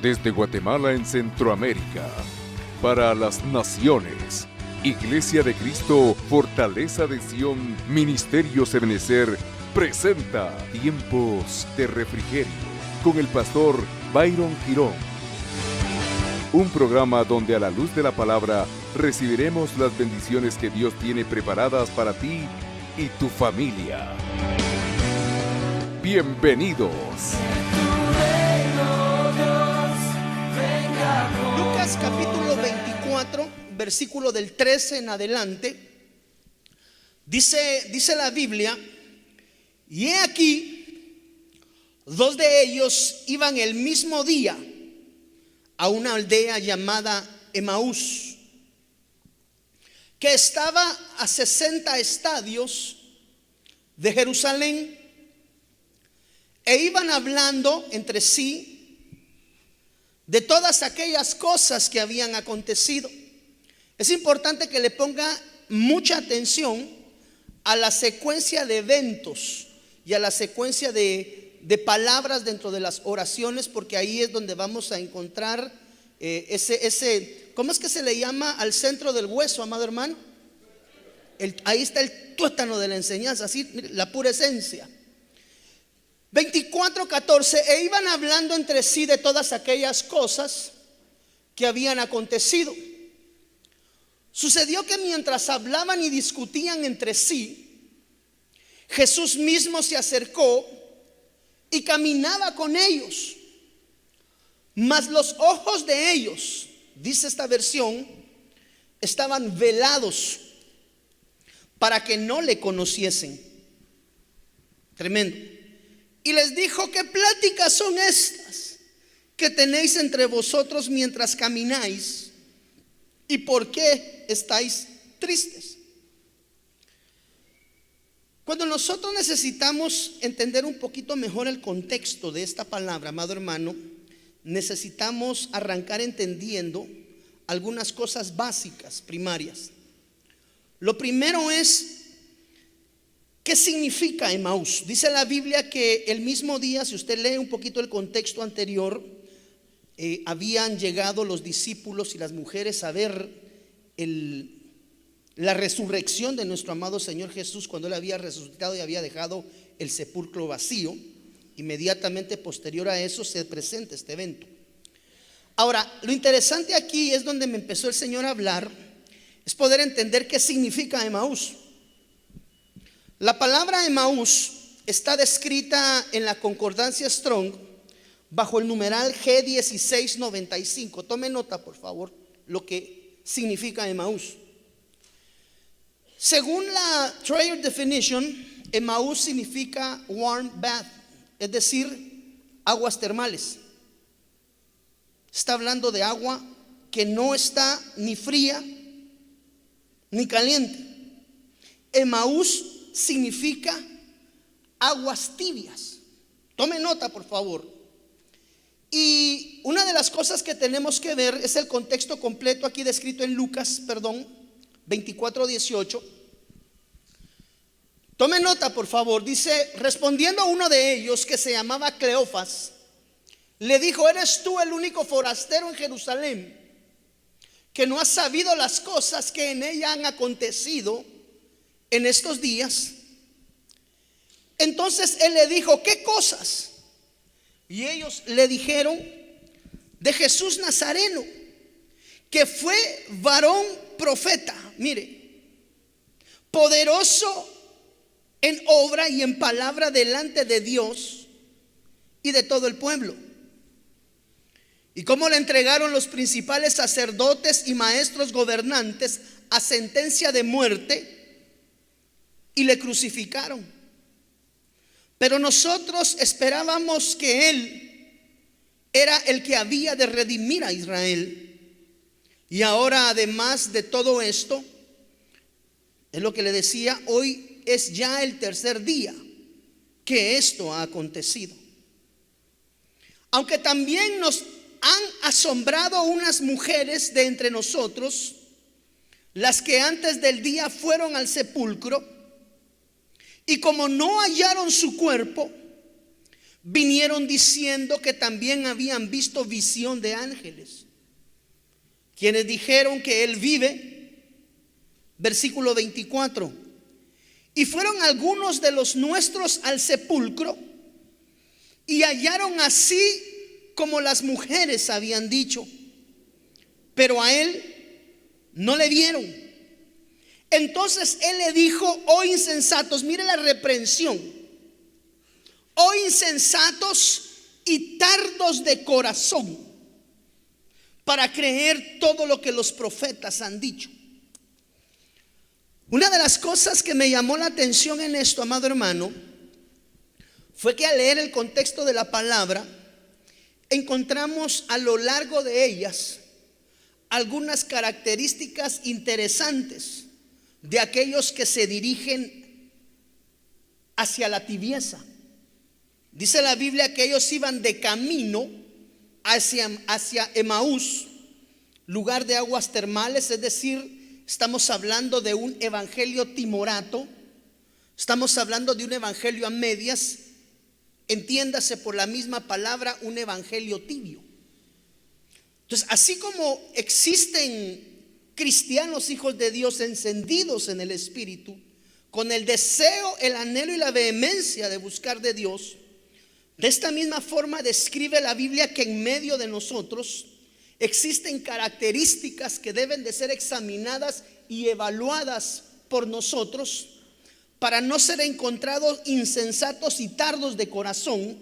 Desde Guatemala en Centroamérica, para las naciones, Iglesia de Cristo, Fortaleza de Sion, Ministerio Ebenecer, presenta Tiempos de Refrigerio con el pastor Byron Girón. Un programa donde a la luz de la palabra recibiremos las bendiciones que Dios tiene preparadas para ti y tu familia. Bienvenidos. Lucas capítulo 24, versículo del 13 en adelante, dice la Biblia: y he aquí, dos de ellos iban el mismo día a una aldea llamada Emaús, que estaba a 60 estadios de Jerusalén, e iban hablando entre sí de todas aquellas cosas que habían acontecido. Es importante que le ponga mucha atención a la secuencia de eventos y a la secuencia de palabras dentro de las oraciones, porque ahí es donde vamos a encontrar ¿cómo es que se le llama al centro del hueso, amado hermano? Ahí está el tuétano de la enseñanza, así, la pura esencia. 24:14, e iban hablando entre sí de todas aquellas cosas que habían acontecido. Sucedió que mientras hablaban y discutían entre sí, Jesús mismo se acercó y caminaba con ellos, mas los ojos de ellos, dice esta versión, estaban velados para que no le conociesen. Tremendo. Y les dijo: ¿qué pláticas son estas que tenéis entre vosotros mientras camináis? ¿Y por qué estáis tristes? Cuando nosotros necesitamos entender un poquito mejor el contexto de esta palabra, amado hermano, necesitamos arrancar entendiendo algunas cosas básicas, primarias. Lo primero es: ¿qué significa Emaús? Dice la Biblia que el mismo día, si usted lee un poquito el contexto anterior, habían llegado los discípulos y las mujeres a ver la resurrección de nuestro amado Señor Jesús, cuando Él había resucitado y había dejado el sepulcro vacío. Inmediatamente posterior a eso se presenta este evento. Ahora, lo interesante aquí es donde me empezó el Señor a hablar, es poder entender qué significa Emaús. La palabra Emaús está descrita en la concordancia Strong bajo el numeral G1695. Tome nota, por favor, lo que significa Emaús. Según la Traer Definition, Emaús significa warm bath, es decir, aguas termales. Está hablando de agua que no está ni fría ni caliente. Emaús significa aguas tibias. Tome nota, por favor. Y una de las cosas que tenemos que ver es el contexto completo aquí descrito en Lucas, 24:18. Tome nota, por favor. Dice: respondiendo a uno de ellos, que se llamaba Cleofas, le dijo: ¿eres tú el único forastero en Jerusalén que no has sabido las cosas que en ella han acontecido en estos días? Entonces él le dijo: ¿qué cosas? Y ellos le dijeron: de Jesús Nazareno, que fue varón profeta, mire, poderoso en obra y en palabra delante de Dios y de todo el pueblo, y cómo le entregaron los principales sacerdotes y maestros gobernantes a sentencia de muerte y le crucificaron. Pero nosotros esperábamos que Él era el que había de redimir a Israel. Y ahora, además de todo esto, es lo que le decía, hoy es ya el tercer día que esto ha acontecido. Aunque también nos han asombrado unas mujeres de entre nosotros, las que antes del día fueron al sepulcro, y como no hallaron su cuerpo, vinieron diciendo que también habían visto visión de ángeles, quienes dijeron que él vive. Versículo 24. Y fueron algunos de los nuestros al sepulcro y hallaron así como las mujeres habían dicho, pero a él no le vieron. Entonces él le dijo: oh insensatos, mire la reprensión, oh insensatos y tardos de corazón para creer todo lo que los profetas han dicho. Una de las cosas que me llamó la atención en esto, amado hermano, fue que al leer el contexto de la palabra, encontramos a lo largo de ellas algunas características interesantes de aquellos que se dirigen hacia la tibieza. Dice la Biblia que ellos iban de camino hacia Emaús, lugar de aguas termales, es decir, estamos hablando de un evangelio timorato, estamos hablando de un evangelio a medias, entiéndase por la misma palabra, un evangelio tibio. Entonces, así como existen cristianos hijos de Dios encendidos en el Espíritu, con el deseo, el anhelo y la vehemencia de buscar de Dios, de esta misma forma describe la Biblia que en medio de nosotros existen características que deben de ser examinadas y evaluadas por nosotros para no ser encontrados insensatos y tardos de corazón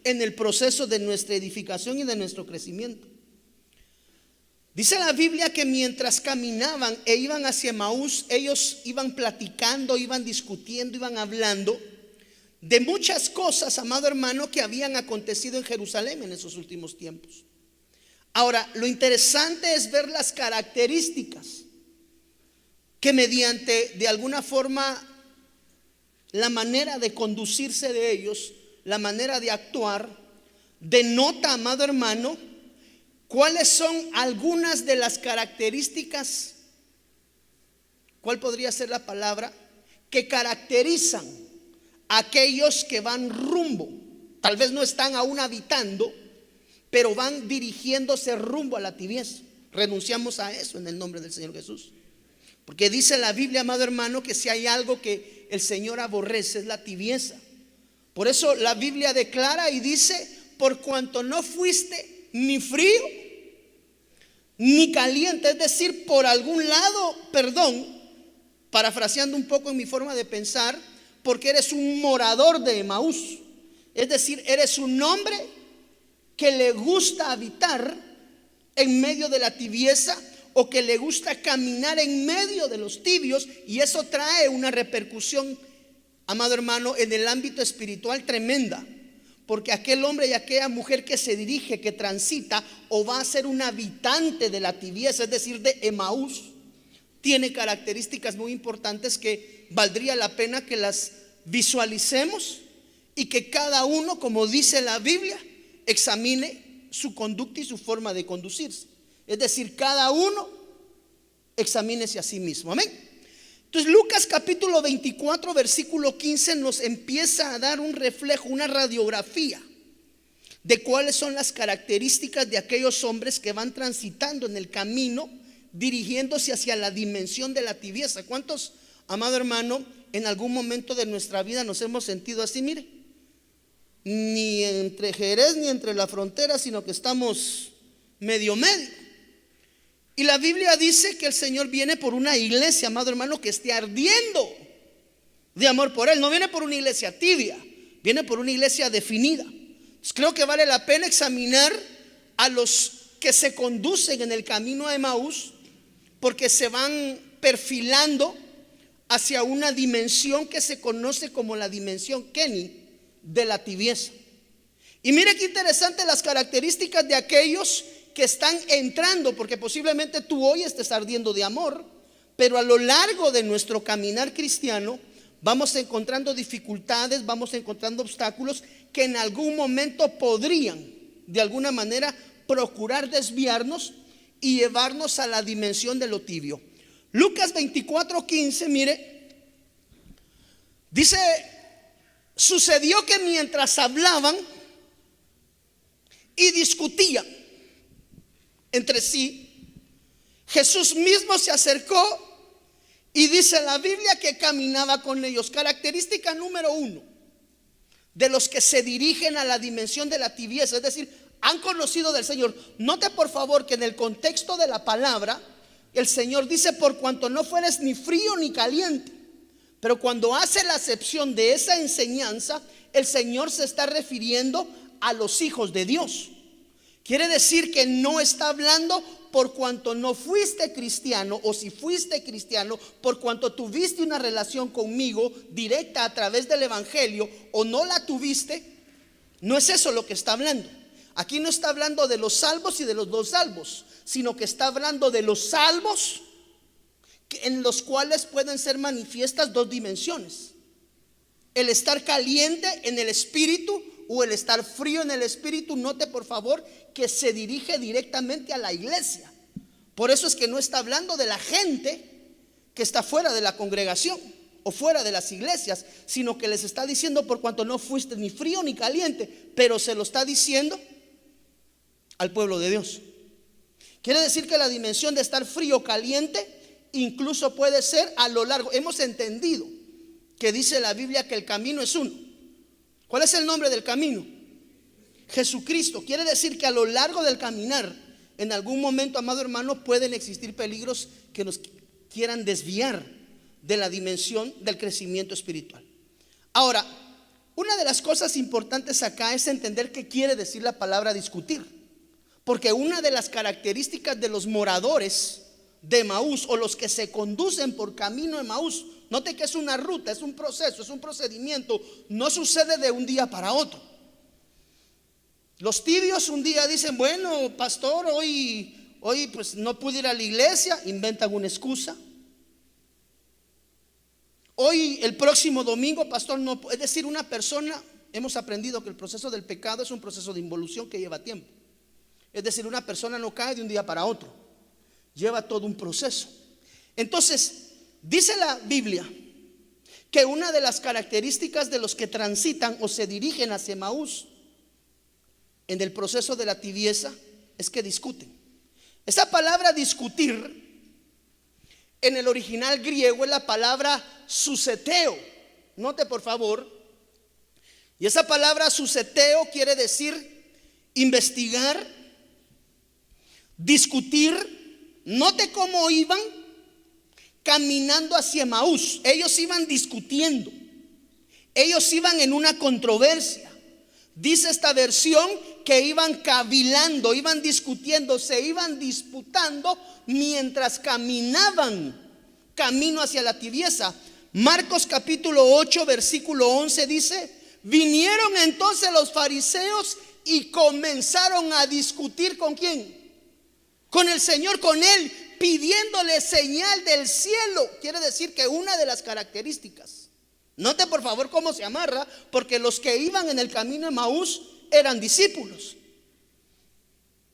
en el proceso de nuestra edificación y de nuestro crecimiento. Dice la Biblia que mientras caminaban e iban hacia Emaús, ellos iban platicando, iban discutiendo, iban hablando de muchas cosas, amado hermano, que habían acontecido en Jerusalén en esos últimos tiempos. Ahora, lo interesante es ver las características que mediante, de alguna forma, la manera de conducirse de ellos, la manera de actuar, denota, amado hermano, cuáles son algunas de las características, ¿cuál podría ser la palabra?, que caracterizan a aquellos que van rumbo, tal vez no están aún habitando, pero van dirigiéndose rumbo a la tibieza. Renunciamos a eso en el nombre del Señor Jesús, porque dice la Biblia, amado hermano, que si hay algo que el Señor aborrece es la tibieza. Por eso la Biblia declara y dice: por cuanto no fuiste ni frío ni caliente, es decir, por algún lado, parafraseando un poco en mi forma de pensar, porque eres un morador de Emaús, es decir, eres un hombre que le gusta habitar en medio de la tibieza, o que le gusta caminar en medio de los tibios, y eso trae una repercusión, amado hermano, en el ámbito espiritual tremenda, porque aquel hombre y aquella mujer que se dirige, que transita o va a ser un habitante de la tibieza, es decir, de Emaús, tiene características muy importantes que valdría la pena que las visualicemos y que cada uno, como dice la Biblia, examine su conducta y su forma de conducirse. Es decir, cada uno examínese a sí mismo. Amén. Entonces Lucas capítulo 24 versículo 15 nos empieza a dar un reflejo, una radiografía de cuáles son las características de aquellos hombres que van transitando en el camino, dirigiéndose hacia la dimensión de la tibieza. ¿Cuántos, amado hermano, en algún momento de nuestra vida nos hemos sentido así? Mire, ni entre Jerez ni entre la frontera, sino que estamos medio. Y la Biblia dice que el Señor viene por una iglesia, amado hermano, que esté ardiendo de amor por Él. No viene por una iglesia tibia, viene por una iglesia definida. Entonces, creo que vale la pena examinar a los que se conducen en el camino a Emaús, porque se van perfilando hacia una dimensión que se conoce como la dimensión Keni de la tibieza. Y mire qué interesante las características de aquellos que están entrando, porque posiblemente tú hoy estés ardiendo de amor, pero a lo largo de nuestro caminar cristiano vamos encontrando dificultades, vamos encontrando obstáculos que en algún momento podrían de alguna manera procurar desviarnos y llevarnos a la dimensión de lo tibio. Lucas 24:15, mire, dice: sucedió que mientras hablaban, y discutían entre sí, Jesús mismo se acercó y dice la Biblia que caminaba con ellos. Característica número 1 de los que se dirigen a la dimensión de la tibieza, es decir, han conocido del Señor. Note por favor que en el contexto de la palabra el Señor dice: por cuanto no fueres ni frío ni caliente. Pero cuando hace la acepción de esa enseñanza, el Señor se está refiriendo a los hijos de Dios. Quiere decir que no está hablando por cuanto no fuiste cristiano, o si fuiste cristiano, por cuanto tuviste una relación conmigo directa a través del evangelio, o no la tuviste. No es eso lo que está hablando. Aquí no está hablando de los salvos y de los no salvos, sino que está hablando de los salvos, en los cuales pueden ser manifiestas dos dimensiones: el estar caliente en el espíritu o el estar frío en el espíritu. Note por favor que se dirige directamente a la iglesia. Por eso es que no está hablando de la gente que está fuera de la congregación o fuera de las iglesias, sino que les está diciendo: por cuanto no fuiste ni frío ni caliente. Pero se lo está diciendo al pueblo de Dios. Quiere decir que la dimensión de estar frío o caliente incluso puede ser a lo largo. Hemos entendido que dice la Biblia que el camino es uno. ¿Cuál es el nombre del camino? Jesucristo. Quiere decir que a lo largo del caminar, en algún momento, amado hermano, pueden existir peligros que nos quieran desviar de la dimensión del crecimiento espiritual. Ahora, una de las cosas importantes acá es entender qué quiere decir la palabra discutir. Porque una de las características de los moradores de Emaús, o los que se conducen por camino de Emaús, note que es una ruta, es un proceso, es un procedimiento, no sucede de un día para otro. Los tibios un día dicen: bueno, pastor, hoy pues no pude ir a la iglesia, inventan una excusa. Hoy, el próximo domingo, pastor, no. Es decir, una persona, hemos aprendido que el proceso del pecado es un proceso de involución que lleva tiempo. Es decir, una persona no cae de un día para otro, lleva todo un proceso. Entonces, dice la Biblia que una de las características de los que transitan o se dirigen hacia Emaús en el proceso de la tibieza es que discuten. Esa palabra discutir en el original griego es la palabra suseteo. Note por favor. Y esa palabra suseteo quiere decir investigar, discutir. Note cómo iban caminando hacia Emaús. Ellos iban discutiendo, ellos iban en una controversia. Dice esta versión que iban cavilando, iban discutiendo, se iban disputando mientras caminaban camino hacia la tibieza. Marcos capítulo 8 versículo 11 dice: vinieron entonces los fariseos y comenzaron a discutir. ¿Con quién? Con el Señor, con Él, pidiéndole señal del cielo. Quiere decir que una de las características, note por favor cómo se amarra, porque los que iban en el camino de Emaús eran discípulos.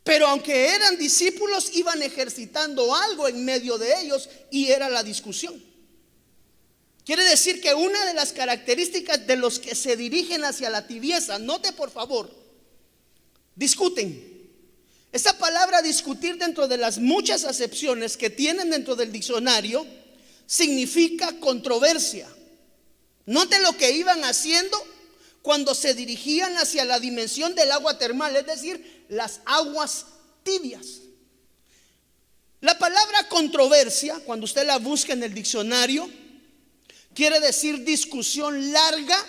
Pero aunque eran discípulos, iban ejercitando algo en medio de ellos, y era la discusión. Quiere decir que una de las características de los que se dirigen hacia la tibieza, note por favor, discuten. Esa palabra discutir, dentro de las muchas acepciones que tienen dentro del diccionario, significa controversia. Note lo que iban haciendo cuando se dirigían hacia la dimensión del agua termal, es decir, las aguas tibias. La palabra controversia, cuando usted la busca en el diccionario, quiere decir discusión larga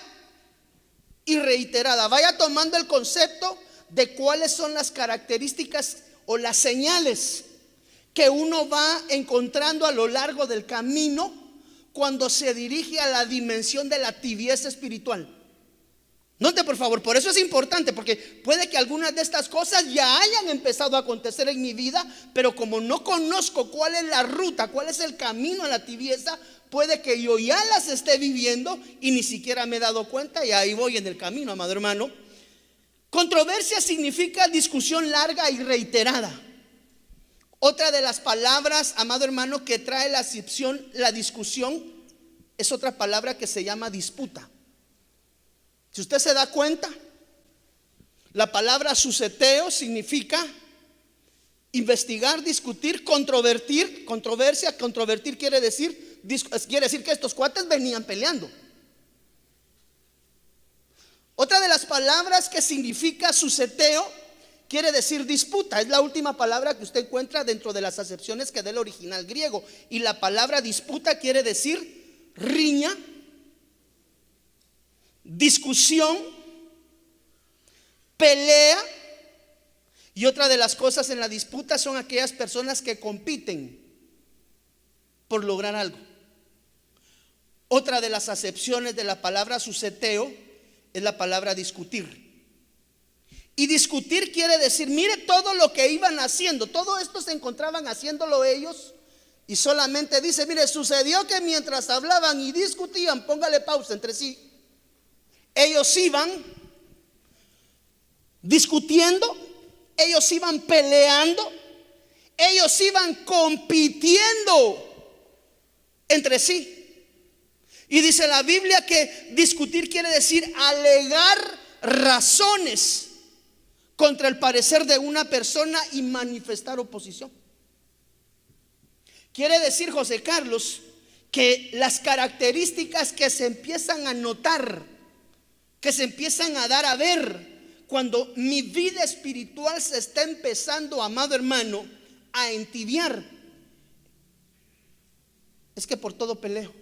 y reiterada. Vaya tomando el concepto de cuáles son las características o las señales que uno va encontrando a lo largo del camino cuando se dirige a la dimensión de la tibieza espiritual. Note por favor, por eso es importante, porque puede que algunas de estas cosas ya hayan empezado a acontecer en mi vida, pero como no conozco cuál es la ruta, cuál es el camino a la tibieza, puede que yo ya las esté viviendo y ni siquiera me he dado cuenta, y ahí voy en el camino, amado hermano. Controversia significa discusión larga y reiterada. Otra de las palabras, amado hermano, que trae la acepción, la discusión, es otra palabra que se llama disputa. Si usted se da cuenta, La palabra suseteo significa investigar, discutir, controvertir. Controversia, controvertir quiere decir que estos cuates venían peleando. Otra de las palabras que significa suseteo quiere decir disputa. Es la última palabra que usted encuentra dentro de las acepciones que da el original griego. Y la palabra disputa quiere decir riña, discusión, pelea. Y otra de las cosas en la disputa son aquellas personas que compiten por lograr algo. Otra de las acepciones de la palabra suseteo es la palabra discutir. Y discutir quiere decir, mire todo lo que iban haciendo, todo esto se encontraban haciéndolo ellos. Y solamente dice, mire, sucedió que mientras hablaban y discutían, póngale pausa entre sí, ellos iban discutiendo, ellos iban peleando, ellos iban compitiendo entre sí. Y dice la Biblia que discutir quiere decir alegar razones contra el parecer de una persona y manifestar oposición. Quiere decir, José Carlos, que las características que se empiezan a notar, que se empiezan a dar a ver cuando mi vida espiritual se está empezando, amado hermano, a entibiar, es que por todo peleo.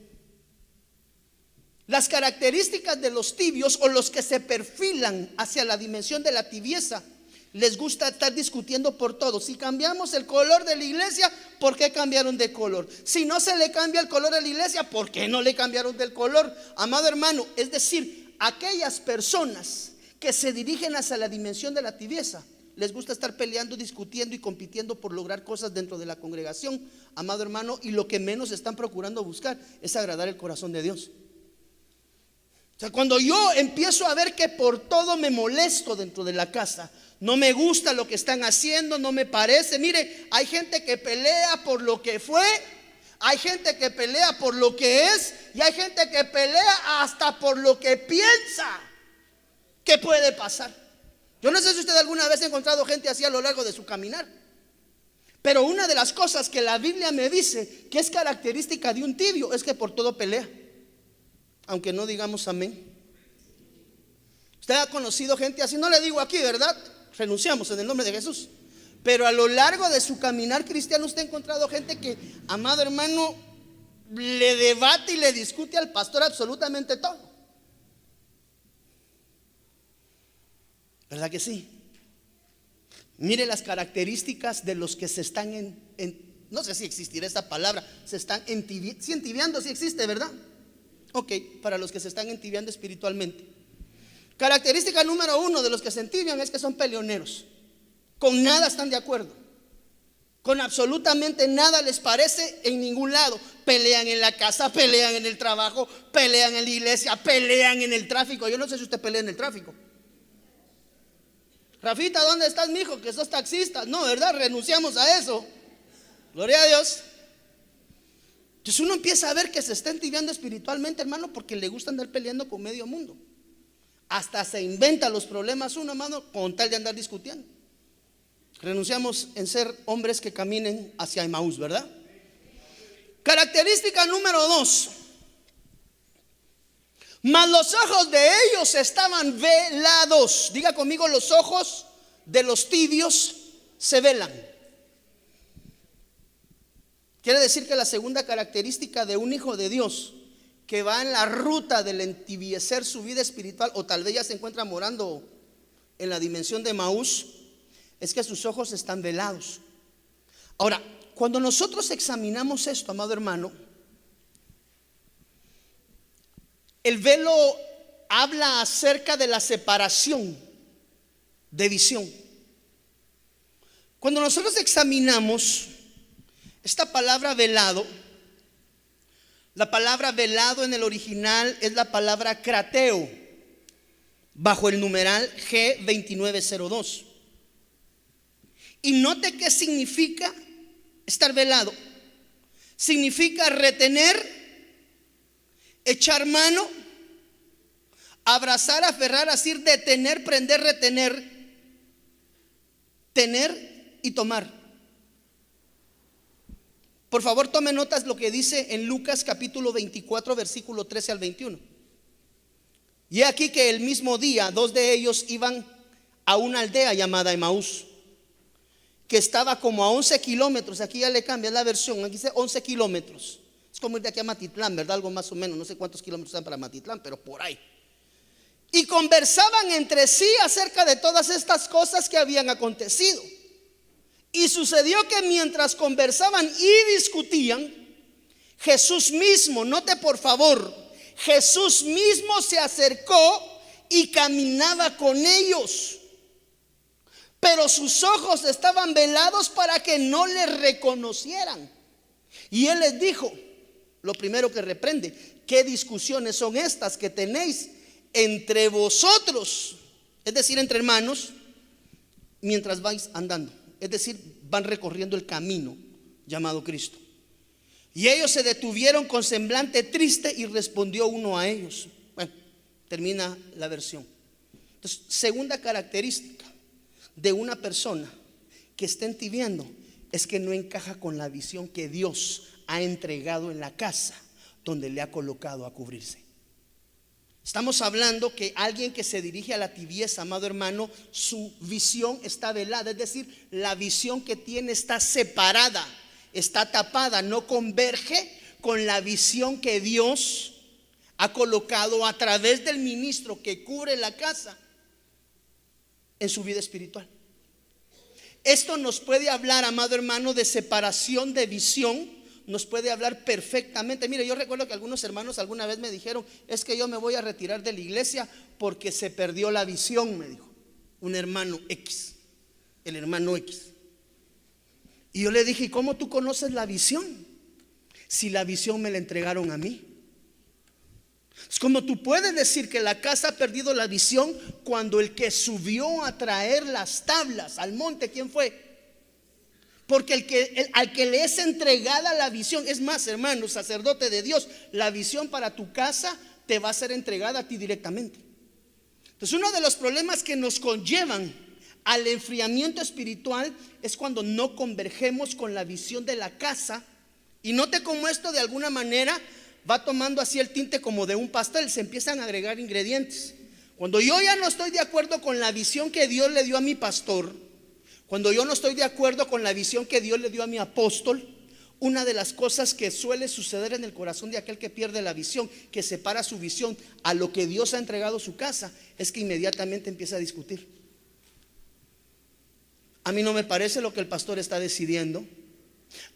Las características de los tibios o los que se perfilan hacia la dimensión de la tibieza, les gusta estar discutiendo por todo. Si cambiamos el color de la iglesia, ¿por qué cambiaron de color? Si no se le cambia el color a la iglesia, ¿por qué no le cambiaron del color? Amado hermano, es decir, aquellas personas que se dirigen hacia la dimensión de la tibieza, les gusta estar peleando, discutiendo y compitiendo por lograr cosas dentro de la congregación, amado hermano, y lo que menos están procurando buscar es agradar el corazón de Dios. O sea, cuando yo empiezo a ver que por todo me molesto dentro de la casa, no me gusta lo que están haciendo, no me parece. Mire, hay gente que pelea por lo que fue, hay gente que pelea por lo que es, y hay gente que pelea hasta por lo que piensa que puede pasar. Yo no sé si usted alguna vez ha encontrado gente así a lo largo de su caminar, pero una de las cosas que la Biblia me dice que es característica de un tibio es que por todo pelea. Aunque no digamos amén. Usted ha conocido gente así, no le digo aquí, ¿verdad? Renunciamos en el nombre de Jesús. Pero a lo largo de su caminar cristiano usted ha encontrado gente que, amado hermano, le debate y le discute al pastor absolutamente todo. ¿Verdad que sí? Mire las características de los que se están no sé si existirá esta palabra, se están entibiando, sí existe, ¿verdad? Ok, para los que se están entibiando espiritualmente. Característica número 1 de los que se entibian es que son peleoneros. Con nada están de acuerdo. Con absolutamente nada les parece en ningún lado. Pelean en la casa, pelean en el trabajo, pelean en la iglesia, pelean en el tráfico. Yo no sé si usted pelea en el tráfico. Rafita, ¿dónde estás, mijo? Que sos taxista. No, ¿verdad? Renunciamos a eso. Gloria a Dios. Entonces uno empieza a ver que se está entibiando espiritualmente, hermano, porque le gusta andar peleando con medio mundo. Hasta se inventa los problemas uno, hermano, con tal de andar discutiendo. Renunciamos en ser hombres que caminen hacia Emaús, ¿verdad? Característica número 2. Mas los ojos de ellos estaban velados. Diga conmigo, los ojos de los tibios se velan. Quiere decir que la segunda característica de un hijo de Dios que va en la ruta del entibiecer su vida espiritual, o tal vez ya se encuentra morando en la dimensión de Emaús, es que sus ojos están velados. Ahora, cuando nosotros examinamos esto, amado hermano, el velo habla acerca de la separación de visión. Cuando nosotros examinamos esta palabra velado, la palabra velado en el original es la palabra crateo, bajo el numeral G2902. Y note qué significa estar velado. Significa retener, echar mano, abrazar, aferrar, así, detener, prender, retener, tener y tomar. Por favor, tome notas lo que dice en Lucas capítulo 24, versículo 13 al 21. Y aquí que el mismo día 2 de ellos iban a una aldea llamada Emaús, que estaba como a 11 kilómetros. Aquí ya le cambia la versión, aquí dice 11 kilómetros. Es como ir de aquí a Matitlán, ¿verdad? Algo más o menos, no sé cuántos kilómetros están para Matitlán, pero por ahí. Y conversaban entre sí acerca de todas estas cosas que habían acontecido. Y sucedió que mientras conversaban y discutían, Jesús mismo, note por favor, Jesús mismo se acercó y caminaba con ellos. Pero sus ojos estaban velados para que no le reconocieran. Y él les dijo, lo primero que reprende: ¿qué discusiones son estas que tenéis entre vosotros? Es decir, entre hermanos, mientras vais andando. Es decir, van recorriendo el camino llamado Cristo. Y ellos se detuvieron con semblante triste y respondió uno a ellos. Bueno, termina la versión. Entonces, segunda característica de una persona que está entibiando es que no encaja con la visión que Dios ha entregado en la casa donde le ha colocado a cubrirse. Estamos hablando que alguien que se dirige a la tibieza, amado hermano, su visión está velada, es decir, la visión que tiene está separada, está tapada, no converge con la visión que Dios ha colocado a través del ministro que cubre la casa en su vida espiritual. Esto nos puede hablar, amado hermano, de separación de visión. Nos puede hablar perfectamente. Mire, yo recuerdo que algunos hermanos alguna vez me dijeron: es que yo me voy a retirar de la iglesia porque se perdió la visión, me dijo un hermano X, el hermano X. Y yo le dije: ¿y cómo tú conoces la visión? Si la visión me la entregaron a mí. Es como tú puedes decir que la casa ha perdido la visión cuando el que subió a traer las tablas al monte, ¿quién fue? Porque al que le es entregada la visión, es más, hermano, sacerdote de Dios, la visión para tu casa te va a ser entregada a ti directamente. Entonces, uno de los problemas que nos conllevan al enfriamiento espiritual es cuando no convergemos con la visión de la casa. Y note cómo esto de alguna manera va tomando así el tinte como de un pastel. Se empiezan a agregar ingredientes. Cuando yo ya no estoy de acuerdo con la visión que Dios le dio a mi pastor, cuando yo no estoy de acuerdo con la visión que Dios le dio a mi apóstol, una de las cosas que suele suceder en el corazón de aquel que pierde la visión, que separa su visión a lo que Dios ha entregado a su casa, es que inmediatamente empieza a discutir. A mí no me parece lo que el pastor está decidiendo.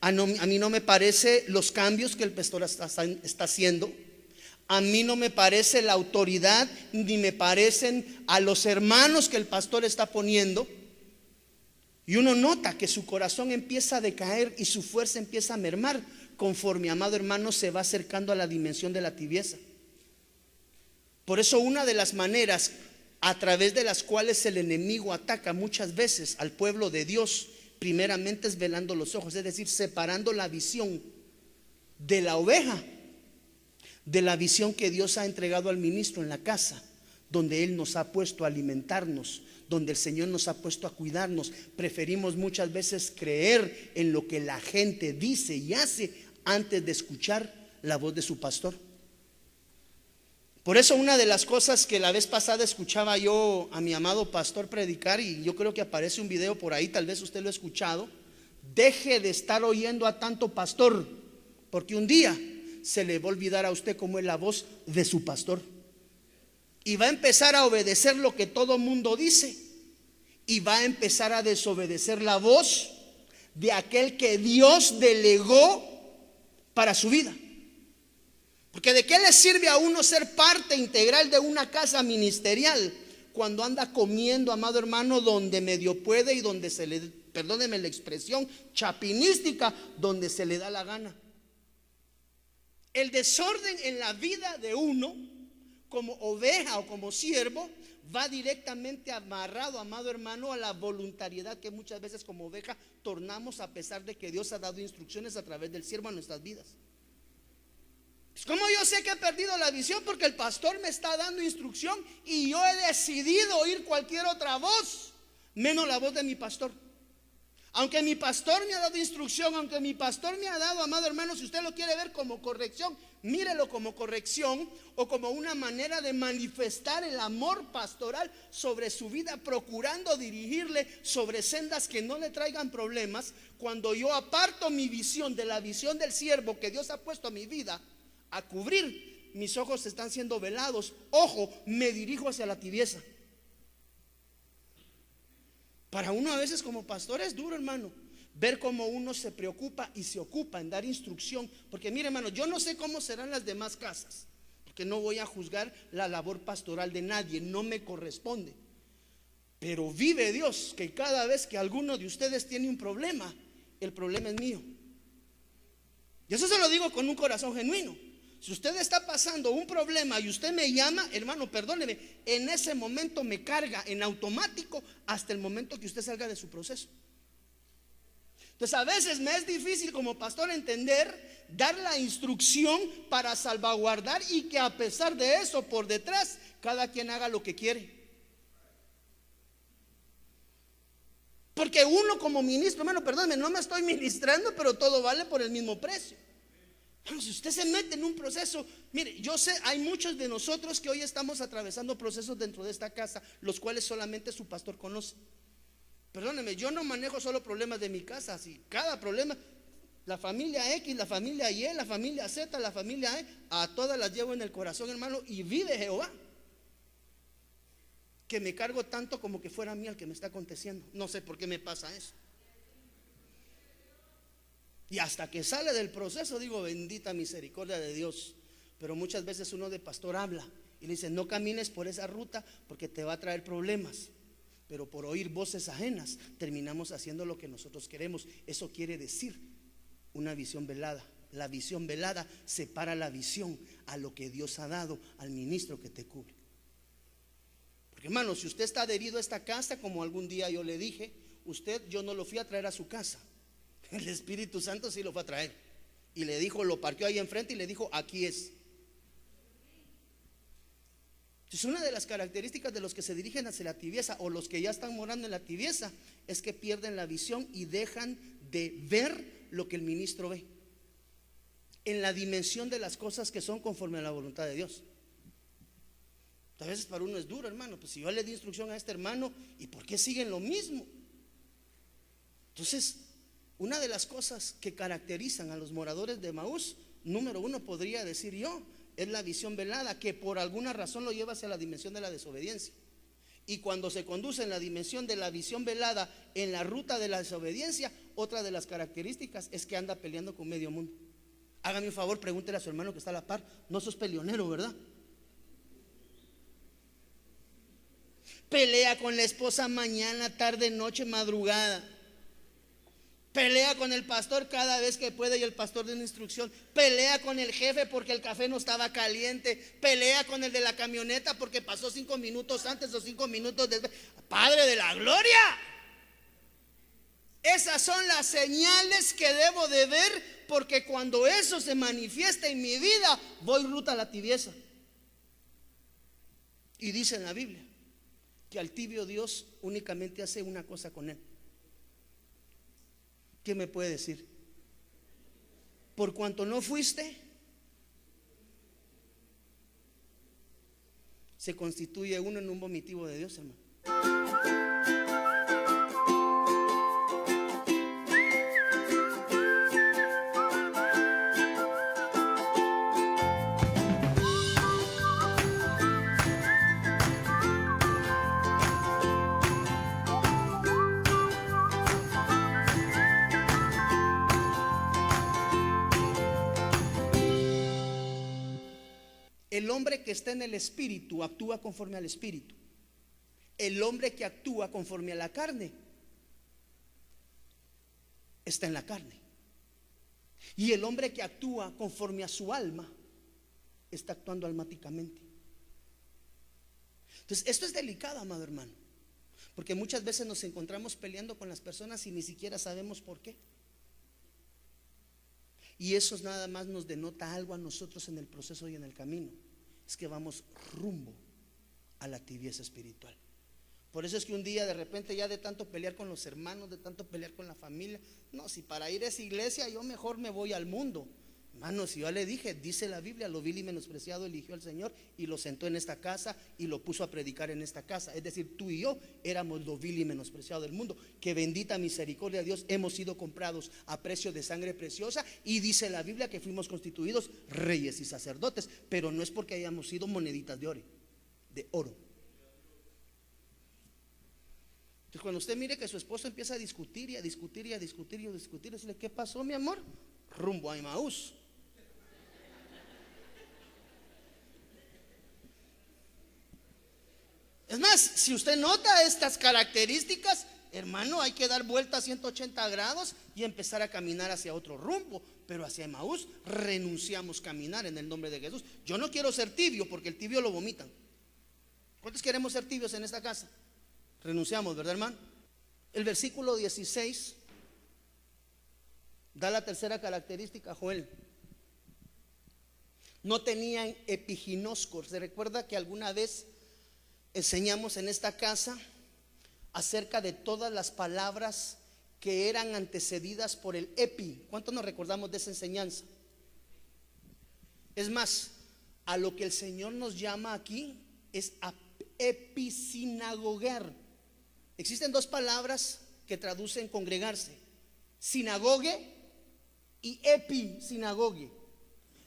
A mí no me parece los cambios que el pastor está haciendo. A mí no me parece la autoridad, ni me parecen a los hermanos que el pastor está poniendo. Y uno nota que su corazón empieza a decaer y su fuerza empieza a mermar conforme, amado hermano, se va acercando a la dimensión de la tibieza. Por eso una de las maneras a través de las cuales el enemigo ataca muchas veces al pueblo de Dios, primeramente es velando los ojos, es decir, separando la visión de la oveja de la visión que Dios ha entregado al ministro en la casa, donde Él nos ha puesto a alimentarnos, donde el Señor nos ha puesto a cuidarnos. Preferimos muchas veces creer en lo que la gente dice y hace antes de escuchar la voz de su pastor. Por eso una de las cosas que la vez pasada escuchaba yo a mi amado pastor predicar, y yo creo que aparece un video por ahí, tal vez usted lo ha escuchado: deje de estar oyendo a tanto pastor, porque un día se le va a olvidar a usted cómo es la voz de su pastor. Y va a empezar a obedecer lo que todo mundo dice, y va a empezar a desobedecer la voz de aquel que Dios delegó para su vida. Porque ¿de qué le sirve a uno ser parte integral de una casa ministerial cuando anda comiendo, amado hermano, donde medio puede y donde se le, perdóneme la expresión chapinística, donde se le da la gana? El desorden en la vida de uno como oveja o como siervo va directamente amarrado, amado hermano, a la voluntariedad que muchas veces como oveja tornamos, a pesar de que Dios ha dado instrucciones a través del siervo a nuestras vidas. ¿Cómo yo sé que he perdido la visión? Porque el pastor me está dando instrucción y yo he decidido oír cualquier otra voz menos la voz de mi pastor. Aunque mi pastor me ha dado instrucción, aunque mi pastor me ha dado, amado hermano, si usted lo quiere ver como corrección, mírelo como corrección o como una manera de manifestar el amor pastoral sobre su vida, procurando dirigirle sobre sendas que no le traigan problemas. Cuando yo aparto mi visión de la visión del siervo que Dios ha puesto a mi vida a cubrir, mis ojos están siendo velados. Ojo, me dirijo hacia la tibieza. Para uno a veces como pastor es duro, hermano, ver cómo uno se preocupa y se ocupa en dar instrucción. Porque mire, hermano, yo no sé cómo serán las demás casas, porque no voy a juzgar la labor pastoral de nadie, no me corresponde. Pero vive Dios que cada vez que alguno de ustedes tiene un problema, el problema es mío. Y eso se lo digo con un corazón genuino. Si usted está pasando un problema y usted me llama, hermano, perdóneme, en ese momento me carga en automático hasta el momento que usted salga de su proceso. Entonces a veces me es difícil como pastor entender, dar la instrucción para salvaguardar y que a pesar de eso por detrás cada quien haga lo que quiere. Porque uno como ministro, hermano, perdóneme, no me estoy ministrando, pero todo vale por el mismo precio. Pero si usted se mete en un proceso, mire, yo sé, hay muchos de nosotros que hoy estamos atravesando procesos dentro de esta casa, los cuales solamente su pastor conoce. Perdóneme, yo no manejo solo problemas de mi casa, si cada problema, la familia X, la familia Y, la familia Z, la familia E, a todas las llevo en el corazón, hermano, y vive Jehová, que me cargo tanto como que fuera a mí el que me está aconteciendo. No sé por qué me pasa eso. Y hasta que sale del proceso digo, bendita misericordia de Dios. Pero muchas veces uno de pastor habla y le dice, no camines por esa ruta porque te va a traer problemas. Pero por oír voces ajenas terminamos haciendo lo que nosotros queremos. Eso quiere decir una visión velada. La visión velada separa la visión a lo que Dios ha dado al ministro que te cubre. Porque hermano, si usted está adherido a esta casa, como algún día yo le dije, yo no lo fui a traer a su casa. El Espíritu Santo sí lo fue a traer. Y le dijo, lo parqueó ahí enfrente y le dijo, aquí es. Entonces una de las características de los que se dirigen hacia la tibieza o los que ya están morando en la tibieza es que pierden la visión y dejan de ver lo que el ministro ve en la dimensión de las cosas que son conforme a la voluntad de Dios. A veces para uno es duro, hermano, pues si yo le di instrucción a este hermano, ¿y por qué siguen lo mismo? Entonces una de las cosas que caracterizan a los moradores de Emaús, número uno podría decir yo, es la visión velada, que por alguna razón lo lleva hacia la dimensión de la desobediencia. Y cuando se conduce en la dimensión de la visión velada, en la ruta de la desobediencia, otra de las características es que anda peleando con medio mundo. Hágame un favor, pregúntele a su hermano que está a la par, no sos peleonero, ¿verdad? Pelea con la esposa mañana, tarde, noche, madrugada. Pelea con el pastor cada vez que puede y el pastor da una instrucción. Pelea con el jefe porque el café no estaba caliente. Pelea con el de la camioneta porque pasó 5 minutos antes o 5 minutos después. Padre de la gloria. Esas son las señales que debo de ver, porque cuando eso se manifiesta en mi vida, voy ruta a la tibieza. Y dice en la Biblia que al tibio Dios únicamente hace una cosa con él. ¿Qué me puede decir? Por cuanto no fuiste, se constituye uno en un vomitivo de Dios, hermano. El hombre que está en el espíritu actúa conforme al espíritu. El hombre que actúa conforme a la carne está en la carne. Y el hombre que actúa conforme a su alma está actuando almáticamente. Entonces esto es delicado, amado hermano, porque muchas veces nos encontramos peleando con las personas y ni siquiera sabemos por qué. Y eso nada más nos denota algo a nosotros en el proceso y en el camino. Es que vamos rumbo a la tibieza espiritual. Por eso es que un día de repente, ya de tanto pelear con los hermanos, de tanto pelear con la familia, no, si para ir a esa iglesia yo mejor me voy al mundo. Hermano, si yo le dije, dice la Biblia, lo vil y menospreciado eligió al Señor y lo sentó en esta casa y lo puso a predicar en esta casa. Es decir, tú y yo éramos lo vil y menospreciado del mundo, que bendita misericordia de Dios hemos sido comprados a precio de sangre preciosa, y dice la Biblia que fuimos constituidos reyes y sacerdotes, pero no es porque hayamos sido moneditas de oro. Entonces, cuando usted mire que su esposo empieza a discutir y a discutir y a discutir y a discutir, decirle: ¿qué pasó, mi amor? Rumbo a Emaús. Es más, si usted nota estas características, hermano, hay que dar vuelta a 180 grados y empezar a caminar hacia otro rumbo. Pero hacia Emaús renunciamos caminar en el nombre de Jesús. Yo no quiero ser tibio, porque el tibio lo vomitan. ¿Cuántos queremos ser tibios en esta casa? Renunciamos, ¿verdad, hermano? El versículo 16 da la tercera característica, Joel. No tenían epiginoscos. ¿Se recuerda que alguna vez enseñamos en esta casa acerca de todas las palabras que eran antecedidas por el epi? ¿Cuántos nos recordamos de esa enseñanza? Es más, a lo que el Señor nos llama aquí es a episinagoguer. Existen dos palabras que traducen congregarse: sinagogue y episinagogue.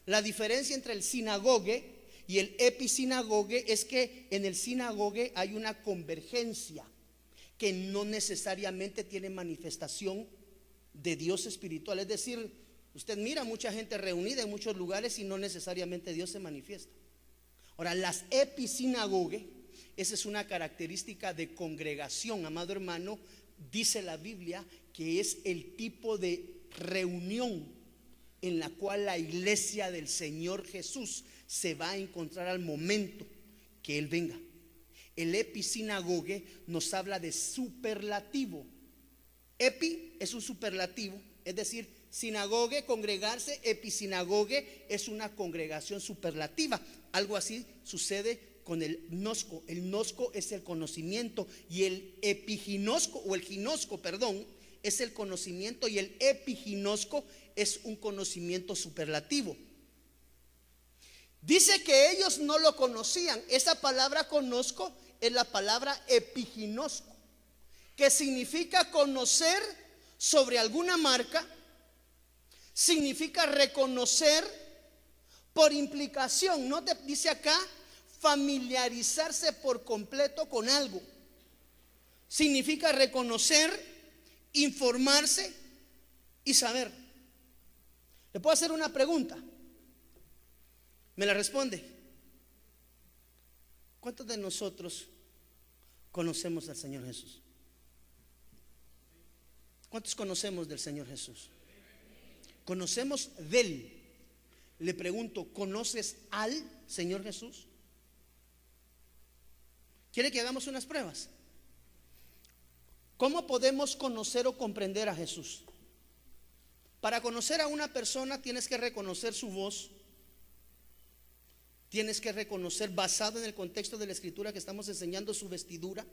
La diferencia entre el sinagogue y el episinagogue es que en el sinagogue hay una convergencia que no necesariamente tiene manifestación de Dios espiritual. Es decir, usted mira mucha gente reunida en muchos lugares y no necesariamente Dios se manifiesta. Ahora, las episinagogue, esa es una característica de congregación, amado hermano. Dice la Biblia que es el tipo de reunión en la cual la iglesia del Señor Jesús se va a encontrar al momento que Él venga. El episinagogue nos habla de superlativo. Epi es un superlativo, es decir, sinagogue, congregarse. Episinagogue es una congregación superlativa. Algo así sucede con el gnosco. El gnosco es el conocimiento, y el epiginosco, o el ginosco, perdón, es el conocimiento, y el epiginosco es un conocimiento superlativo. Dice que ellos no lo conocían. Esa palabra conozco es la palabra epiginosco, que significa conocer sobre alguna marca, significa reconocer por implicación. No te dice acá familiarizarse por completo con algo. Significa reconocer, informarse y saber. Le puedo hacer una pregunta, ¿me la responde? ¿Cuántos de nosotros conocemos al Señor Jesús? ¿Cuántos conocemos del Señor Jesús? Conocemos de Él. Le pregunto, ¿conoces al Señor Jesús? ¿Quiere que hagamos unas pruebas? ¿Cómo podemos conocer o comprender a Jesús? Para conocer a una persona tienes que reconocer su voz. Tienes que reconocer, basado en el contexto de la escritura que estamos enseñando, su vestidura.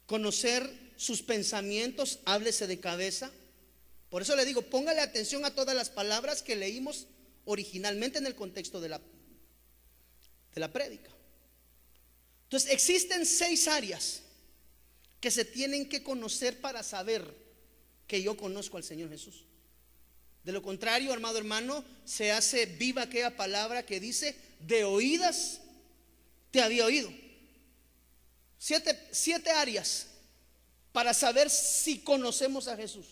Conocer sus pensamientos, háblese de cabeza. Por eso le digo, póngale atención a todas las palabras que leímos originalmente en el contexto de la prédica. Entonces, existen 6 áreas que se tienen que conocer para saber que yo conozco al Señor Jesús. De lo contrario, amado hermano, se hace viva aquella palabra que dice: de oídas te había oído. 7 áreas para saber si conocemos a Jesús.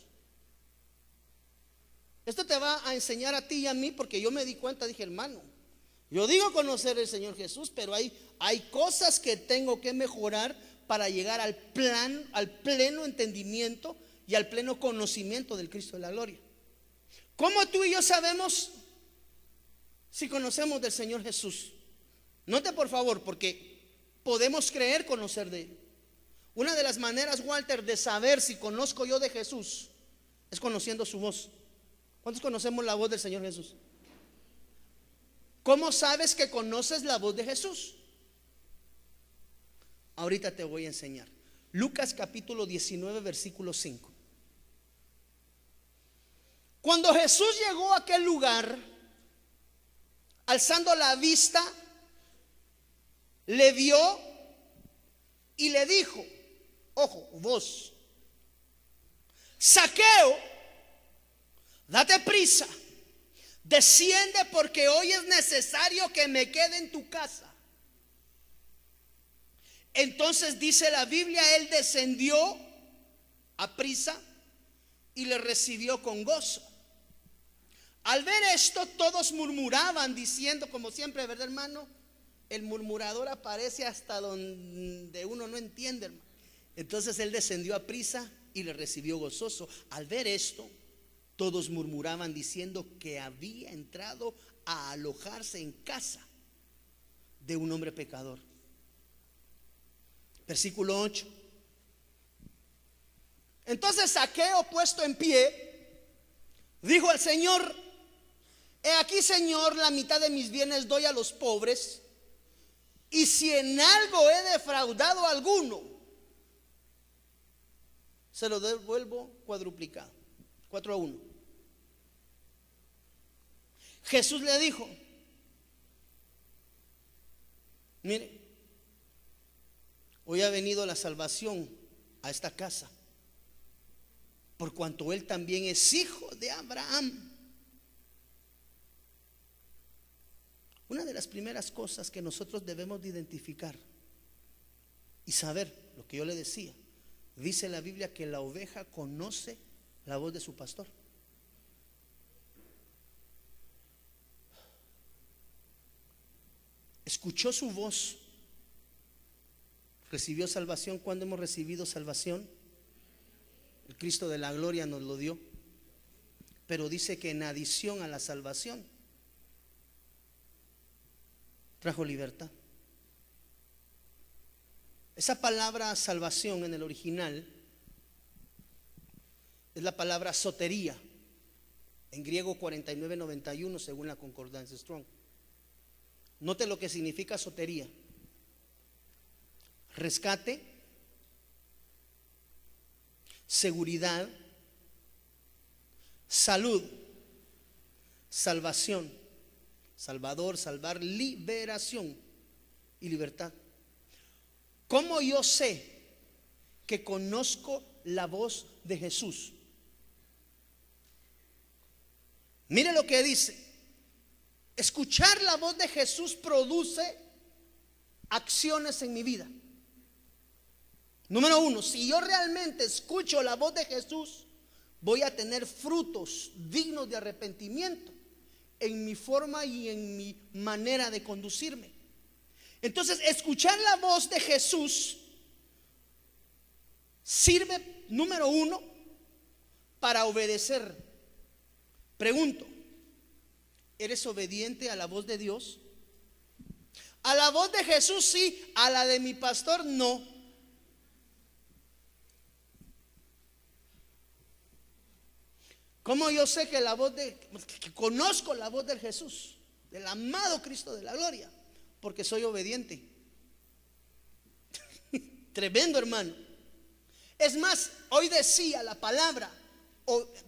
Esto te va a enseñar a ti y a mí, porque yo me di cuenta, dije, hermano, yo digo conocer al Señor Jesús, pero hay cosas que tengo que mejorar para llegar al pleno entendimiento y al pleno conocimiento del Cristo de la gloria. ¿Cómo tú y yo sabemos si conocemos del Señor Jesús? Note por favor, porque podemos creer conocer de Él. Una de las maneras, Walter, de saber si conozco yo de Jesús es conociendo su voz. ¿Cuántos conocemos la voz del Señor Jesús? ¿Cómo sabes que conoces la voz de Jesús? Ahorita te voy a enseñar. Lucas capítulo 19, versículo 5. Cuando Jesús llegó a aquel lugar, alzando la vista, le vio y le dijo, ojo, vos, Zaqueo, date prisa, desciende porque hoy es necesario que me quede en tu casa. Entonces dice la Biblia, él descendió a prisa y le recibió con gozo. Al ver esto, todos murmuraban diciendo, como siempre, ¿verdad, hermano? El murmurador aparece hasta donde uno no entiende, hermano. Entonces él descendió a prisa y le recibió gozoso. Al ver esto, todos murmuraban diciendo que había entrado a alojarse en casa de un hombre pecador. Versículo 8. Entonces Zaqueo, puesto en pie, dijo al Señor: he aquí, Señor, la mitad de mis bienes doy a los pobres, y si en algo he defraudado a alguno, se lo devuelvo cuadruplicado. 4-1. Jesús le dijo: mire, hoy ha venido la salvación a esta casa, por cuanto él también es hijo de Abraham. Una de las primeras cosas que nosotros debemos de identificar y saber, lo que yo le decía, dice la Biblia que la oveja conoce la voz de su pastor. Escuchó su voz, recibió salvación. ¿Cuándo hemos recibido salvación? El Cristo de la gloria nos lo dio. Pero dice que en adición a la salvación trajo libertad. Esa palabra salvación en el original es la palabra sotería, en griego 4991 según la concordancia Strong. Note lo que significa sotería: rescate, seguridad, salud, salvación, salvador, salvar, liberación y libertad. ¿Cómo yo sé que conozco la voz de Jesús? Mire lo que dice. Escuchar la voz de Jesús produce acciones en mi vida. Número 1, si yo realmente escucho la voz de Jesús, voy a tener frutos dignos de arrepentimiento en mi forma y en mi manera de conducirme. Entonces, escuchar la voz de Jesús sirve, número 1, para obedecer. Pregunto: ¿eres obediente a la voz de Dios? A la voz de Jesús sí, a la de mi pastor no. ¿Cómo yo sé que que conozco la voz de Jesús, del amado Cristo de la gloria? Porque soy obediente. Tremendo, hermano. Es más, hoy decía la palabra,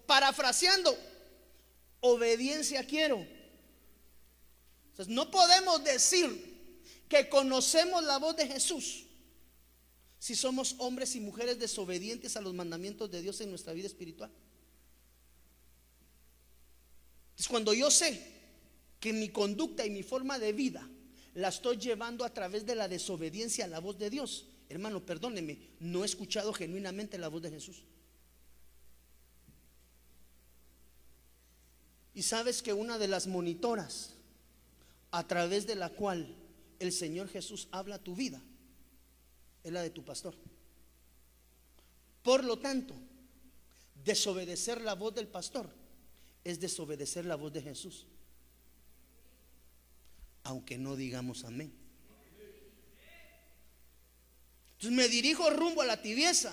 parafraseando, obediencia quiero. Entonces, no podemos decir que conocemos la voz de Jesús si somos hombres y mujeres desobedientes a los mandamientos de Dios en nuestra vida espiritual. Entonces, cuando yo sé que mi conducta y mi forma de vida la estoy llevando a través de la desobediencia a la voz de Dios, hermano, perdóneme, no he escuchado genuinamente la voz de Jesús. Y sabes que una de las monitoras a través de la cual el Señor Jesús habla a tu vida es la de tu pastor. Por lo tanto, desobedecer la voz del pastor es desobedecer la voz de Jesús, aunque no digamos amén. Entonces me dirijo rumbo a la tibieza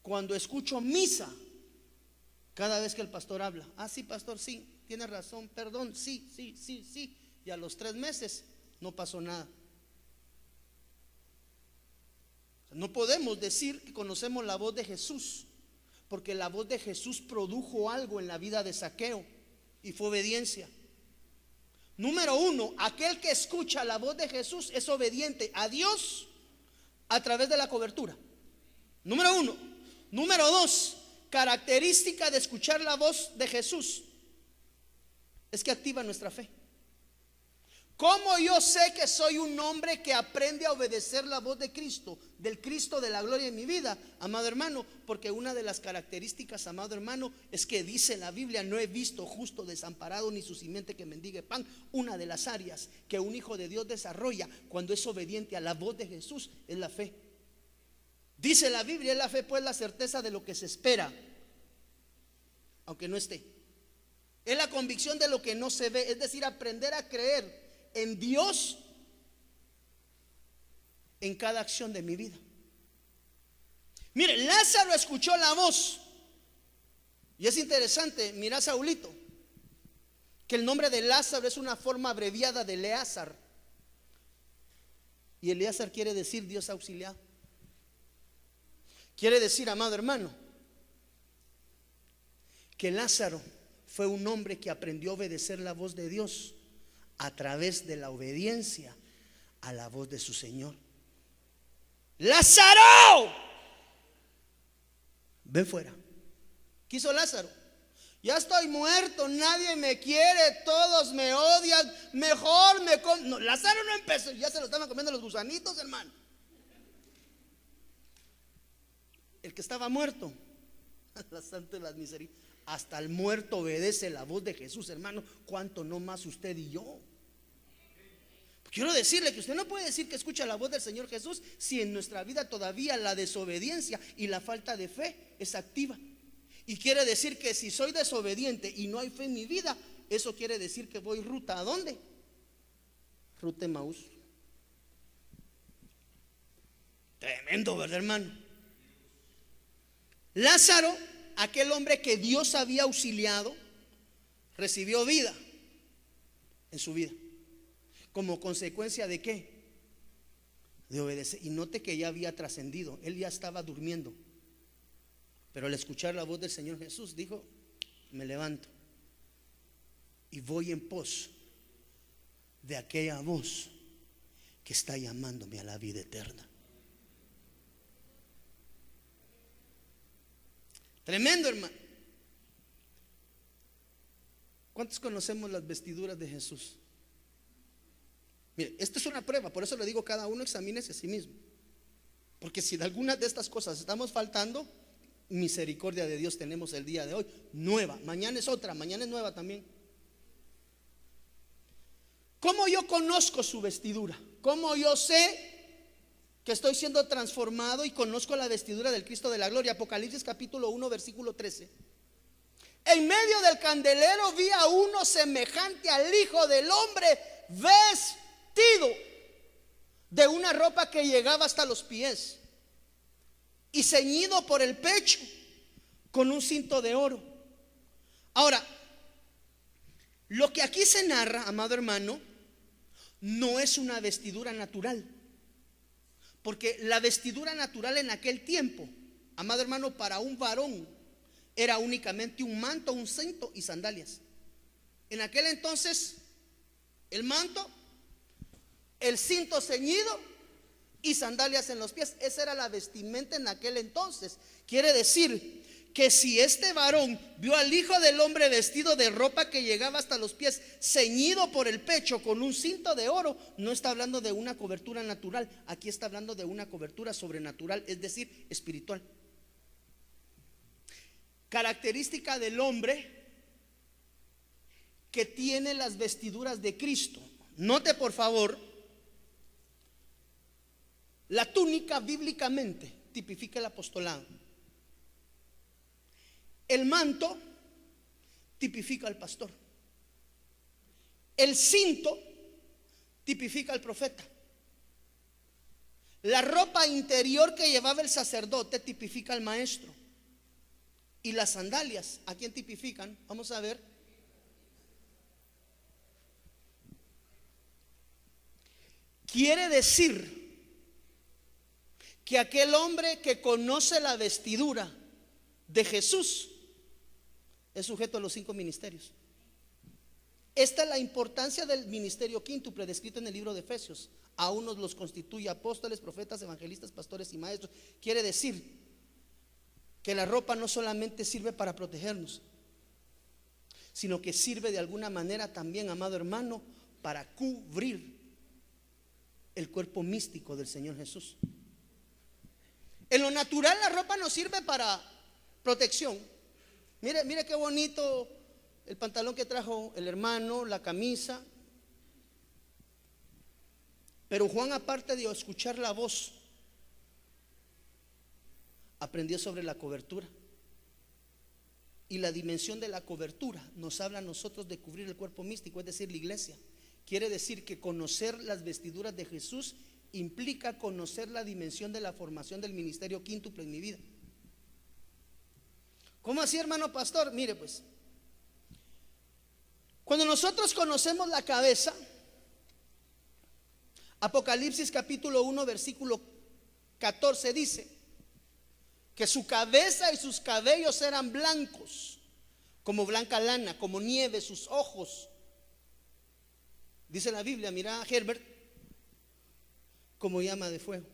cuando escucho misa cada vez que el pastor habla. Ah, sí, pastor, sí, tiene razón, perdón, sí. Y a los 3 meses no pasó nada. No podemos decir que conocemos la voz de Jesús, porque la voz de Jesús produjo algo en la vida de Zaqueo y fue obediencia. Número uno, aquel que escucha la voz de Jesús es obediente a Dios a través de la cobertura. Número uno. Número dos, característica de escuchar la voz de Jesús es que activa nuestra fe. ¿Cómo yo sé que soy un hombre que aprende a obedecer la voz de Cristo, del Cristo de la gloria en mi vida, amado hermano? Porque una de las características, amado hermano, es que dice la Biblia: no he visto justo desamparado ni su simiente que mendigue pan. Una de las áreas que un hijo de Dios desarrolla cuando es obediente a la voz de Jesús es la fe. Dice la Biblia: la fe pues la certeza de lo que se espera, aunque no esté. Es la convicción de lo que no se ve, es decir, aprender a creer en Dios en cada acción de mi vida. Mire, Lázaro escuchó la voz. Y es interesante, mira, Saulito, que el nombre de Lázaro es una forma abreviada de Eleazar. Y Eleazar quiere decir Dios auxiliado. Quiere decir, amado hermano, que Lázaro fue un hombre que aprendió a obedecer la voz de Dios a través de la obediencia a la voz de su Señor. ¡Lázaro! Ven fuera. ¿Qué hizo Lázaro? Ya estoy muerto, nadie me quiere, todos me odian, mejor me no, Lázaro no empezó, ya se lo estaban comiendo los gusanitos, hermano. El que estaba muerto, la santa de las misericordias, hasta el muerto obedece la voz de Jesús, hermano. ¿Cuánto no más usted y yo? Quiero decirle que usted no puede decir que escucha la voz del Señor Jesús si en nuestra vida todavía la desobediencia y la falta de fe es activa. Y quiere decir que si soy desobediente y no hay fe en mi vida, eso quiere decir que voy ruta ¿a dónde? Ruta Emaús. Tremendo, ¿verdad, hermano? Lázaro, aquel hombre que Dios había auxiliado, recibió vida en su vida. ¿Como consecuencia de qué? De obedecer. Y note que ya había trascendido, él ya estaba durmiendo. Pero al escuchar la voz del Señor Jesús dijo: me levanto y voy en pos de aquella voz que está llamándome a la vida eterna. Tremendo, hermano. ¿Cuántos conocemos las vestiduras de Jesús? Mire, esta es una prueba, por eso le digo: cada uno examínese a sí mismo. Porque si de algunas de estas cosas estamos faltando, misericordia de Dios tenemos el día de hoy, nueva. Mañana es otra, mañana es nueva también. ¿Cómo yo conozco su vestidura? ¿Cómo yo sé que estoy siendo transformado y conozco la vestidura del Cristo de la gloria? Apocalipsis capítulo 1 versículo 13. En medio del candelero vi a uno semejante al Hijo del Hombre, vestido de una ropa que llegaba hasta los pies y ceñido por el pecho con un cinto de oro. Ahora, lo que aquí se narra, amado hermano, no es una vestidura natural. Porque la vestidura natural en aquel tiempo, amado hermano, para un varón era únicamente un manto, un cinto y sandalias. En aquel entonces, el manto, el cinto ceñido y sandalias en los pies. Esa era la vestimenta en aquel entonces. Quiere decir que si este varón vio al Hijo del Hombre vestido de ropa que llegaba hasta los pies, ceñido por el pecho con un cinto de oro, no está hablando de una cobertura natural. Aquí está hablando de una cobertura sobrenatural, es decir, espiritual. Característica del hombre que tiene las vestiduras de Cristo. Note por favor, la túnica bíblicamente tipifica el apostolado. El manto tipifica al pastor. El cinto tipifica al profeta. La ropa interior que llevaba el sacerdote tipifica al maestro. Y las sandalias, ¿a quién tipifican? Vamos a ver. Quiere decir que aquel hombre que conoce la vestidura de Jesús es sujeto a los 5 ministerios. Esta es la importancia del ministerio quíntuple descrito en el libro de Efesios. A unos los constituye apóstoles, profetas, evangelistas, pastores y maestros. Quiere decir que la ropa no solamente sirve para protegernos, sino que sirve de alguna manera también, amado hermano, para cubrir el cuerpo místico del Señor Jesús. En lo natural la ropa nos sirve para protección. Mire qué bonito el pantalón que trajo el hermano, la camisa. Pero Juan, aparte de escuchar la voz, aprendió sobre la cobertura. Y la dimensión de la cobertura nos habla a nosotros de cubrir el cuerpo místico, es decir, la iglesia. Quiere decir que conocer las vestiduras de Jesús implica conocer la dimensión de la formación del ministerio quíntuple en mi vida. ¿Cómo así, hermano pastor? Mire pues, cuando nosotros conocemos la cabeza, Apocalipsis capítulo 1 versículo 14 dice que su cabeza y sus cabellos eran blancos, como blanca lana, como nieve, sus ojos, dice la Biblia, mira Herbert, como llama de fuego.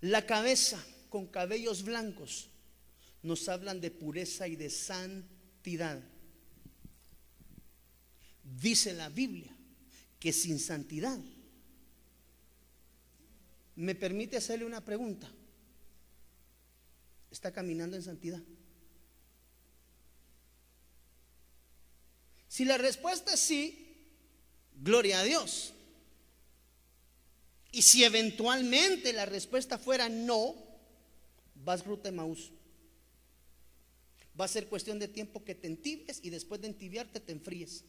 La cabeza con cabellos blancos nos hablan de pureza y de santidad. Dice la Biblia que sin santidad, me permite hacerle una pregunta, ¿está caminando en santidad? Si la respuesta es sí, gloria a Dios. Y si eventualmente la respuesta fuera no, vas ruta a Emaús. Va a ser cuestión de tiempo que te entibies y después de entibiarte te enfríes.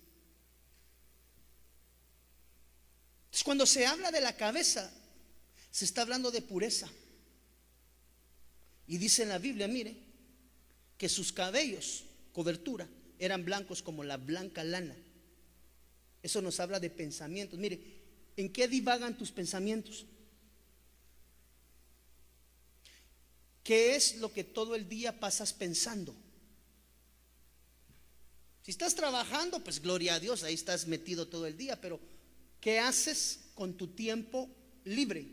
Entonces, cuando se habla de la cabeza, se está hablando de pureza. Y dice en la Biblia, mire, que sus cabellos, cobertura, eran blancos como la blanca lana. Eso nos habla de pensamientos. Mire, ¿en qué divagan tus pensamientos? ¿Qué es lo que todo el día pasas pensando? Si estás trabajando, pues gloria a Dios, ahí estás metido todo el día. Pero ¿qué haces con tu tiempo libre?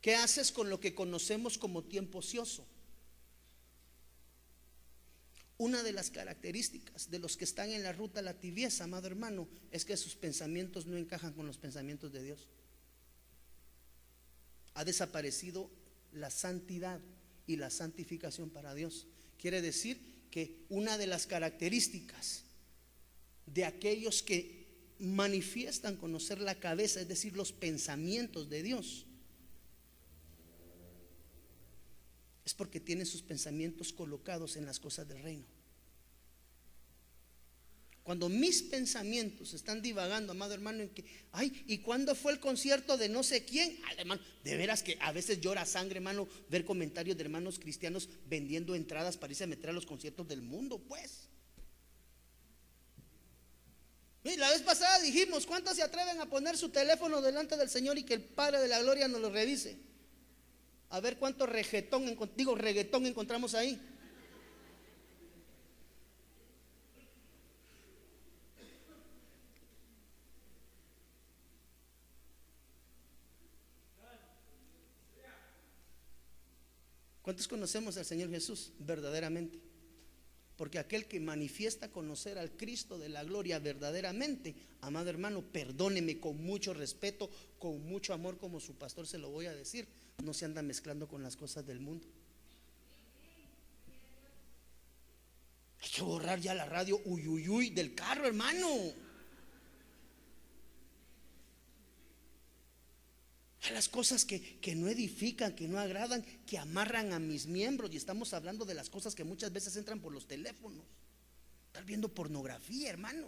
¿Qué haces con lo que conocemos como tiempo ocioso? Una de las características de los que están en la ruta a la tibieza, amado hermano, es que sus pensamientos no encajan con los pensamientos de Dios. Ha desaparecido la santidad y la santificación para Dios. Quiere decir que una de las características de aquellos que manifiestan conocer la cabeza, es decir, los pensamientos de Dios, es porque tienen sus pensamientos colocados en las cosas del reino. Cuando mis pensamientos están divagando, amado hermano, en que, ay, ¿y cuándo fue el concierto de no sé quién? Ay, hermano, de veras que a veces llora sangre, hermano, ver comentarios de hermanos cristianos vendiendo entradas para irse a meter a los conciertos del mundo, pues. Y la vez pasada dijimos, ¿cuántos se atreven a poner su teléfono delante del Señor y que el Padre de la Gloria nos lo revise? A ver cuánto reggaetón encontramos ahí. ¿Cuántos conocemos al Señor Jesús verdaderamente? Porque aquel que manifiesta conocer al Cristo de la gloria verdaderamente, amado hermano, perdóneme, con mucho respeto, con mucho amor, como su pastor se lo voy a decir, no se anda mezclando con las cosas del mundo. Hay que borrar ya la radio uy del carro, hermano. A las cosas que no edifican, que no agradan, que amarran a mis miembros. Y estamos hablando de las cosas que muchas veces entran por los teléfonos. Estar viendo pornografía, hermano.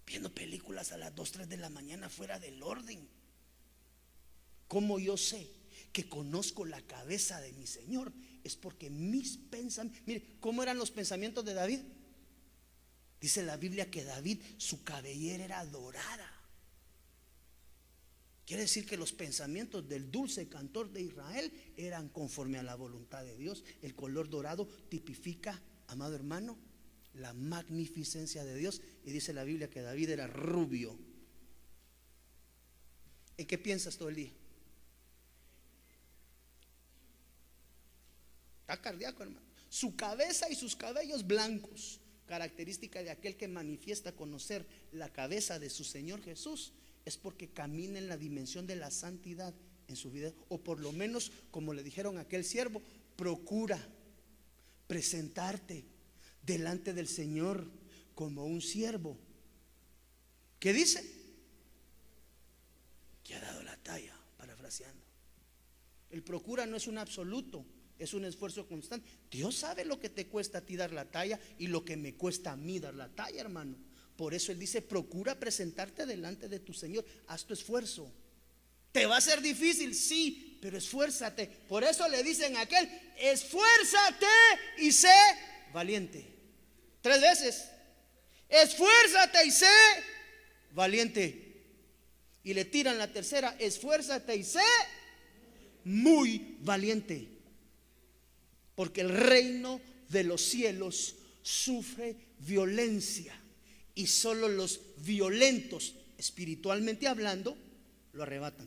Viendo películas a las 2, 3 de la mañana fuera del orden. ¿Cómo yo sé que conozco la cabeza de mi Señor? Es porque mis pensamientos, mire, ¿cómo eran los pensamientos de David? Dice la Biblia que David, su cabellera era dorada. Quiere decir que los pensamientos del dulce cantor de Israel eran conforme a la voluntad de Dios. El color dorado tipifica, amado hermano, la magnificencia de Dios. Y dice la Biblia que David era rubio. ¿En qué piensas todo el día? Está cardíaco, hermano. Su cabeza y sus cabellos blancos, característica de aquel que manifiesta conocer la cabeza de su Señor Jesús, es porque camina en la dimensión de la santidad en su vida. O por lo menos, como le dijeron a aquel siervo, procura presentarte delante del Señor como un siervo. ¿Qué dice? Que ha dado la talla, parafraseando. El procura no es un absoluto, es un esfuerzo constante. Dios sabe lo que te cuesta a ti dar la talla y lo que me cuesta a mí dar la talla, hermano. Por eso Él dice, procura presentarte delante de tu Señor. Haz tu esfuerzo. ¿Te va a ser difícil? Sí, pero esfuérzate. Por eso le dicen a aquel, esfuérzate y sé valiente. 3 veces. Esfuérzate y sé valiente. Y le tiran la tercera, esfuérzate y sé muy valiente. Porque el reino de los cielos sufre violencia. Y solo los violentos, espiritualmente hablando, lo arrebatan.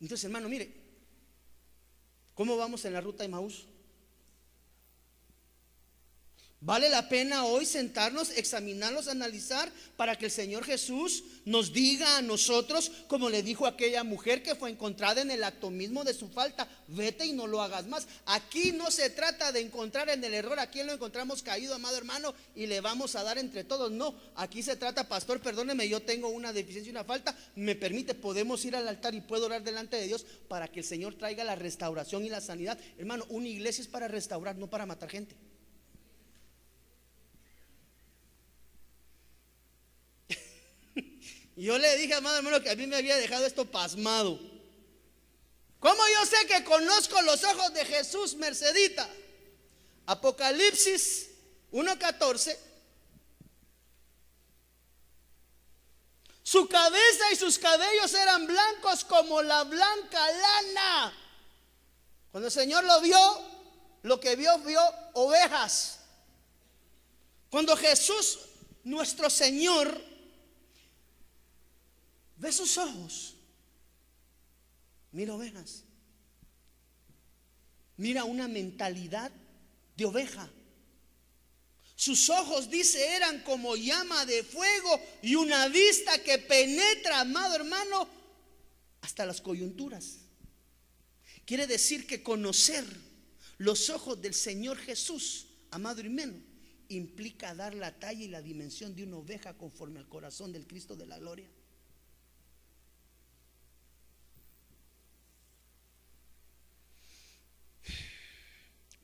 Entonces, hermano, mire, ¿cómo vamos en la ruta de Emaús? Vale la pena hoy sentarnos, examinarlos, analizar, para que el Señor Jesús nos diga a nosotros, como le dijo a aquella mujer que fue encontrada en el acto mismo de su falta: vete y no lo hagas más. Aquí no se trata de encontrar en el error a quien lo encontramos caído, amado hermano, y le vamos a dar entre todos. No, aquí se trata, pastor, perdóneme, yo tengo una deficiencia y una falta, me permite, podemos ir al altar y puedo orar delante de Dios para que el Señor traiga la restauración y la sanidad. Hermano, una iglesia es para restaurar, no para matar gente. Yo le dije, amado hermano, que a mí me había dejado esto pasmado. ¿Cómo yo sé que conozco los ojos de Jesús, Mercedita? Apocalipsis 1:14. Su cabeza y sus cabellos eran blancos como la blanca lana. Cuando el Señor lo vio, lo que vio ovejas. Cuando Jesús, nuestro Señor, ve sus ojos, mira ovejas, mira una mentalidad de oveja. Sus ojos, dice, eran como llama de fuego y una vista que penetra, amado hermano, hasta las coyunturas. Quiere decir que conocer los ojos del Señor Jesús, amado hermano, implica dar la talla y la dimensión de una oveja conforme al corazón del Cristo de la gloria.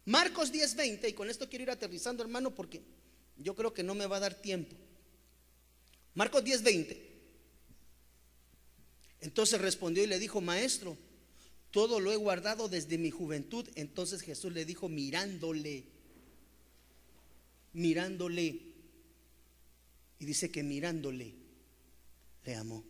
Marcos 10:20, y con esto quiero ir aterrizando, hermano, porque yo creo que no me va a dar tiempo. Marcos 10:20. Entonces respondió y le dijo: maestro, todo lo he guardado desde mi juventud. Entonces Jesús le dijo, mirándole, y dice que mirándole le amó.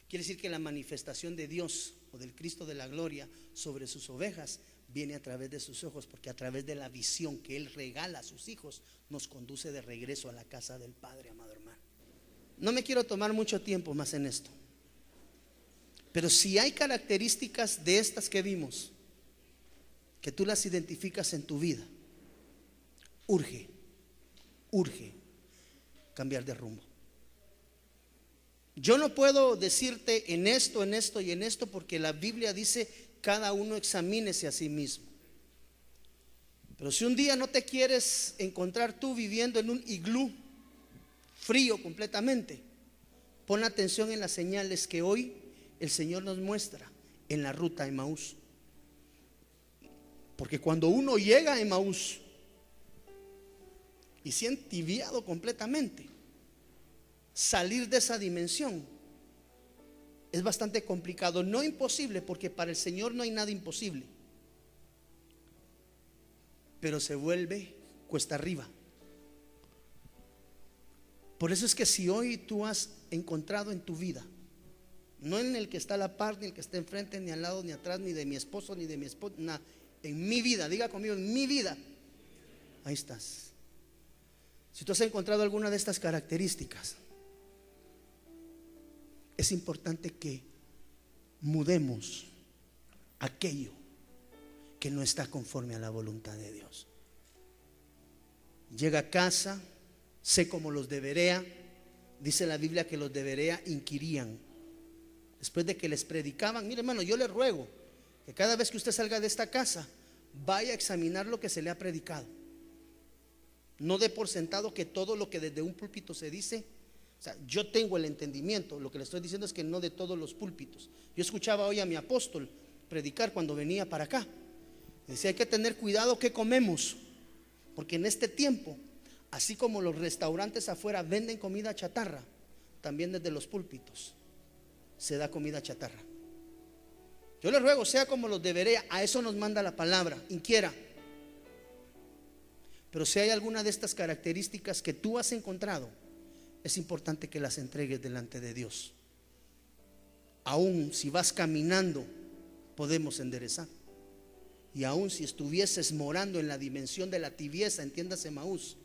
Quiere decir que la manifestación de Dios o del Cristo de la gloria sobre sus ovejas viene a través de sus ojos, porque a través de la visión que Él regala a sus hijos nos conduce de regreso a la casa del Padre, amado hermano. No me quiero tomar mucho tiempo más en esto, pero si hay características de estas que vimos, que tú las identificas en tu vida, urge cambiar de rumbo. Yo no puedo decirte en esto y en esto, porque la Biblia dice: cada uno examínese a sí mismo. Pero si un día no te quieres encontrar tú viviendo en un iglú frío completamente, pon atención en las señales que hoy el Señor nos muestra en la ruta a Emaús. Porque cuando uno llega a Emaús y se ha entibiado completamente, salir de esa dimensión es bastante complicado, no imposible, porque para el Señor no hay nada imposible. pero se vuelve cuesta arriba. Por eso es que si hoy tú has encontrado en tu vida, no en el que está a la par, ni el que está enfrente, ni al lado, ni atrás, ni de mi esposo, ni de mi esposa, nada, en mi vida, diga conmigo, en mi vida, ahí estás. Si tú has encontrado alguna de estas características, es importante que mudemos aquello que no está conforme a la voluntad de Dios. Llega a casa, sé como los de Berea. Dice la Biblia que los de Berea inquirían después de que les predicaban. Mire, hermano, yo le ruego que cada vez que usted salga de esta casa, vaya a examinar lo que se le ha predicado. No dé por sentado que todo lo que desde un púlpito se dice, o sea, yo tengo el entendimiento. Lo que le estoy diciendo es que no de todos los púlpitos. Yo escuchaba hoy a mi apóstol predicar cuando venía para acá. Decía, hay que tener cuidado que comemos, porque en este tiempo, así como los restaurantes afuera venden comida chatarra, también desde los púlpitos se da comida chatarra. Yo le ruego, sea como los de Berea, a eso nos manda la palabra, inquiera. Pero si hay alguna de estas características que tú has encontrado, es importante que las entregues delante de Dios. Aún si vas caminando, podemos enderezar. Y aún si estuvieses morando en la dimensión de la tibieza, entiéndase Emaús,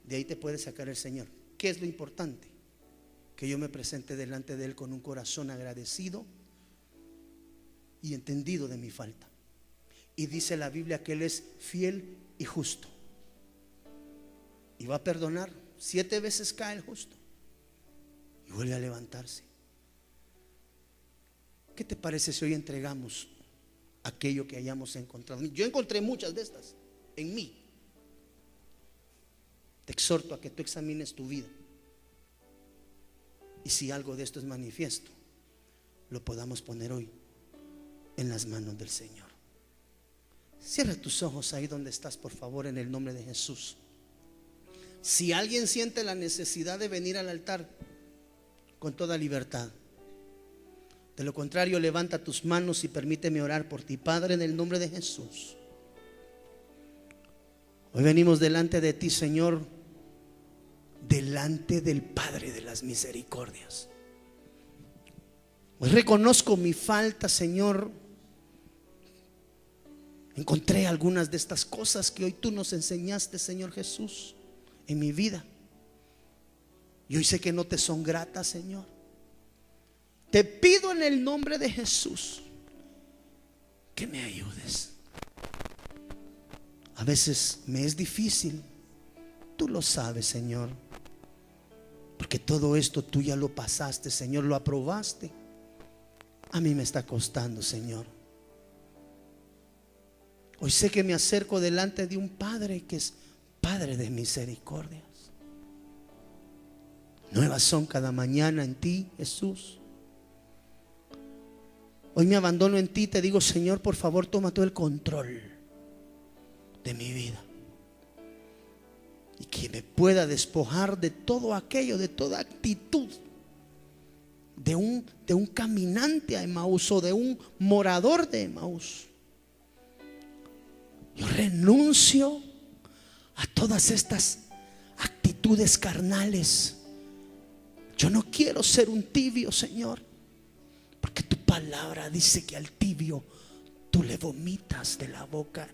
de ahí te puede sacar el Señor. ¿Qué es lo importante? Que yo me presente delante de Él con un corazón agradecido y entendido de mi falta. Y dice la Biblia que Él es fiel y justo, y va a perdonar. 7 veces cae el justo y vuelve a levantarse. ¿Qué te parece si hoy entregamos aquello que hayamos encontrado? Yo encontré muchas de estas en mí. Te exhorto a que tú examines tu vida, y si algo de esto es manifiesto, lo podamos poner hoy en las manos del Señor. Cierra tus ojos ahí donde estás, por favor, en el nombre de Jesús. Si alguien siente la necesidad de venir al altar, con toda libertad. De lo contrario, levanta tus manos y permíteme orar por ti. Padre, en el nombre de Jesús, hoy venimos delante de ti, Señor, delante del Padre de las misericordias. Hoy reconozco mi falta, Señor. Encontré algunas de estas cosas que hoy tú nos enseñaste, Señor Jesús, en mi vida. Y hoy sé que no te son gratas, Señor. Te pido en el nombre de Jesús que me ayudes. A veces me es difícil, tú lo sabes, Señor, porque todo esto tú ya lo pasaste, Señor, lo aprobaste. A mí me está costando, Señor. Hoy sé que me acerco delante de un Padre que es Padre de misericordias. Nuevas son cada mañana en ti, Jesús. Hoy me abandono en ti, te digo, Señor, por favor, toma todo el control de mi vida, y que me pueda despojar de todo aquello, de toda actitud de un caminante a Emaús, o de un morador de Emaús. Yo renuncio a todas estas actitudes carnales. Yo no quiero ser un tibio, Señor, porque tu palabra dice que al tibio tú le vomitas de la boca.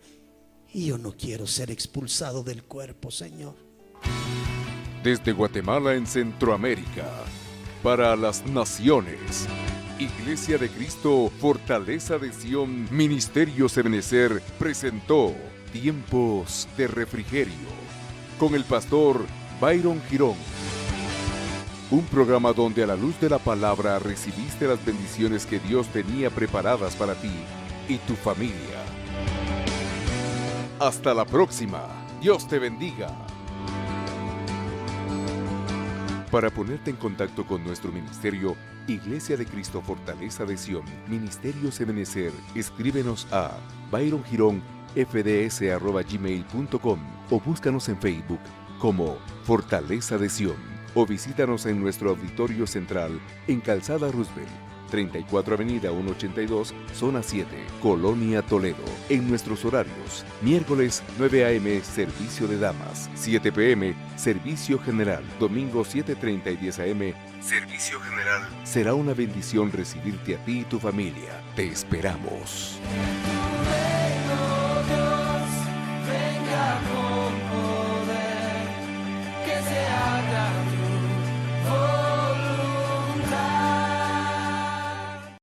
Y yo no quiero ser expulsado del cuerpo, Señor. Desde Guatemala en Centroamérica, para las naciones, Iglesia de Cristo, Fortaleza de Sion, Ministerios Ebenecer presentó Tiempos de Refrigerio con el pastor Byron Girón. Un programa donde a la luz de la palabra recibiste las bendiciones que Dios tenía preparadas para ti y tu familia. Hasta la próxima. Dios te bendiga. Para ponerte en contacto con nuestro ministerio, Iglesia de Cristo Fortaleza de Sion, Ministerios Ebenecer, escríbenos a byrongironfds@gmail.com o búscanos en Facebook como Fortaleza de Sion, o visítanos en nuestro auditorio central en Calzada Roosevelt, 34 Avenida 182, Zona 7, Colonia Toledo. En nuestros horarios: miércoles 9 a.m. servicio de damas, 7 p.m. servicio general, domingo 7:30 y 10 a.m. servicio general. Será una bendición recibirte a ti y tu familia. Te esperamos.